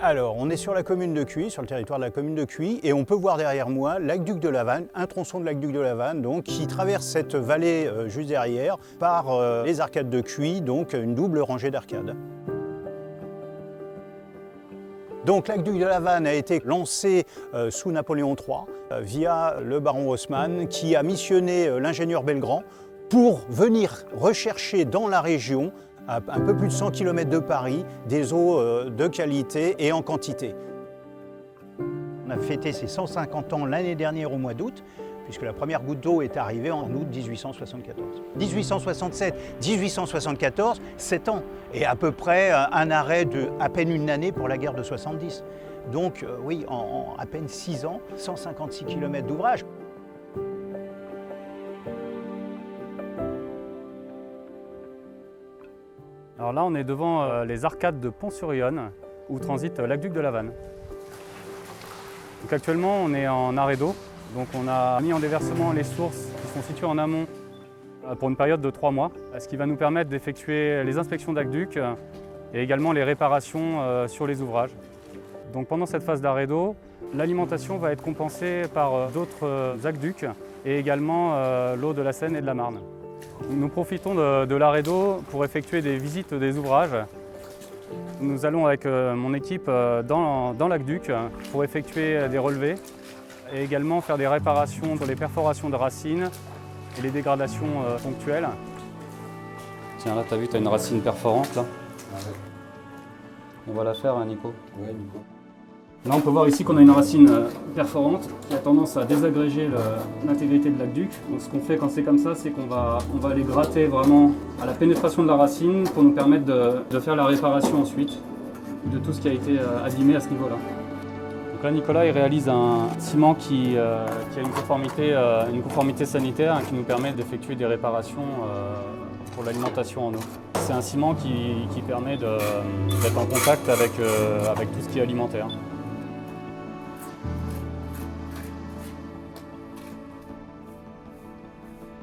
Alors, on est sur la commune de Cuys, sur le territoire de la commune de Cuys, et on peut voir derrière moi l'aqueduc de la Vanne, un tronçon de l'aqueduc de la Vanne, donc, qui traverse cette vallée juste derrière par les arcades de Cuys, donc une double rangée d'arcades. Donc l'aqueduc de la Vanne a été lancé sous Napoléon III via le baron Haussmann qui a missionné l'ingénieur Belgrand pour venir rechercher dans la région, à un peu plus de 100 km de Paris, des eaux de qualité et en quantité. On a fêté ses 150 ans l'année dernière au mois d'août, puisque la première goutte d'eau est arrivée en août 1874. 1867, 1874, 7 ans, et à peu près un arrêt de à peine une année pour la guerre de 70. Donc oui, en à peine 6 ans, 156 km d'ouvrage. Alors là, on est devant les arcades de Pont-sur-Yonne, où transite l'aqueduc de la Vanne. Donc actuellement, on est en arrêt d'eau. Donc on a mis en déversement les sources qui sont situées en amont pour une période de 3 mois, ce qui va nous permettre d'effectuer les inspections d'aqueduc et également les réparations sur les ouvrages. Donc pendant cette phase d'arrêt d'eau, l'alimentation va être compensée par d'autres aqueducs et également l'eau de la Seine et de la Marne. Nous profitons de l'arrêt d'eau pour effectuer des visites des ouvrages. Nous allons avec mon équipe dans l'aqueduc pour effectuer des relevés et également faire des réparations sur les perforations de racines et les dégradations ponctuelles. Tiens, là, tu as vu, tu as une racine perforante, là. Ah ouais. On va la faire, hein, Nico. Ouais, Nico. Là, on peut voir ici qu'on a une racine perforante qui a tendance à désagréger l'intégrité de l'aqueduc. Donc, ce qu'on fait quand c'est comme ça, c'est qu'on va aller gratter vraiment à la pénétration de la racine pour nous permettre de faire la réparation ensuite de tout ce qui a été abîmé à ce niveau-là. Donc là, Nicolas, il réalise un ciment qui a une conformité sanitaire qui nous permet d'effectuer des réparations pour l'alimentation en eau. C'est un ciment qui permet d'être en contact avec tout ce qui est alimentaire.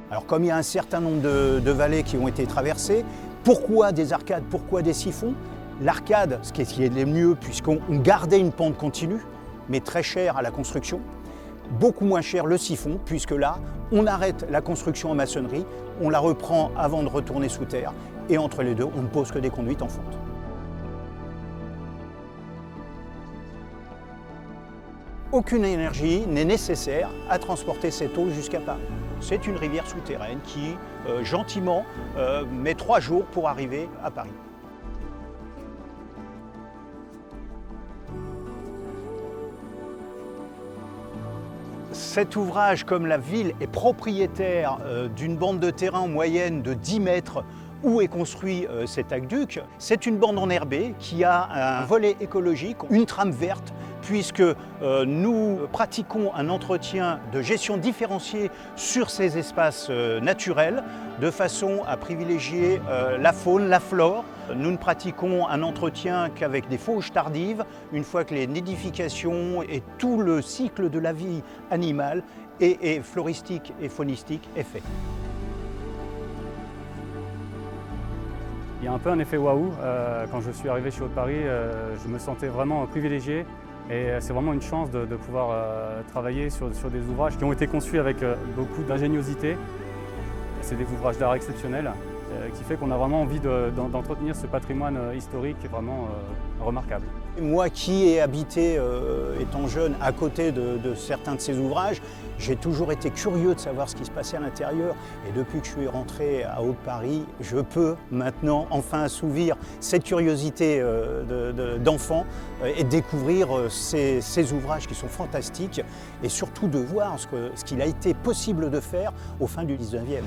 Alors comme il y a un certain nombre de vallées qui ont été traversées, pourquoi des arcades, pourquoi des siphons? L'arcade, ce qui est le mieux puisqu'on gardait une pente continue, mais très cher à la construction. Beaucoup moins cher le siphon, puisque là, on arrête la construction en maçonnerie, on la reprend avant de retourner sous terre, et entre les deux, on ne pose que des conduites en fonte. Aucune énergie n'est nécessaire à transporter cette eau jusqu'à Paris. C'est une rivière souterraine qui, gentiment, met 3 jours pour arriver à Paris. Cet ouvrage, comme la ville est propriétaire d'une bande de terrain en moyenne de 10 mètres où est construit cet aqueduc, c'est une bande enherbée qui a un volet écologique, une trame verte, puisque nous pratiquons un entretien de gestion différenciée sur ces espaces naturels, de façon à privilégier la faune, la flore. Nous ne pratiquons un entretien qu'avec des fauges tardives, une fois que les nidifications et tout le cycle de la vie animale et floristique et faunistique est fait. Il y a un peu un effet waouh. Quand je suis arrivé chez Haute-Paris, je me sentais vraiment privilégié. Et c'est vraiment une chance de pouvoir travailler sur des ouvrages qui ont été conçus avec beaucoup d'ingéniosité. C'est des ouvrages d'art exceptionnels qui fait qu'on a vraiment envie d'entretenir ce patrimoine historique qui est vraiment remarquable. Moi qui ai habité, étant jeune, à côté de certains de ces ouvrages, j'ai toujours été curieux de savoir ce qui se passait à l'intérieur. Et depuis que je suis rentré à Haute-Paris, je peux maintenant enfin assouvir cette curiosité d'enfant et découvrir ces ouvrages qui sont fantastiques et surtout de voir ce qu'il a été possible de faire au fin du 19e.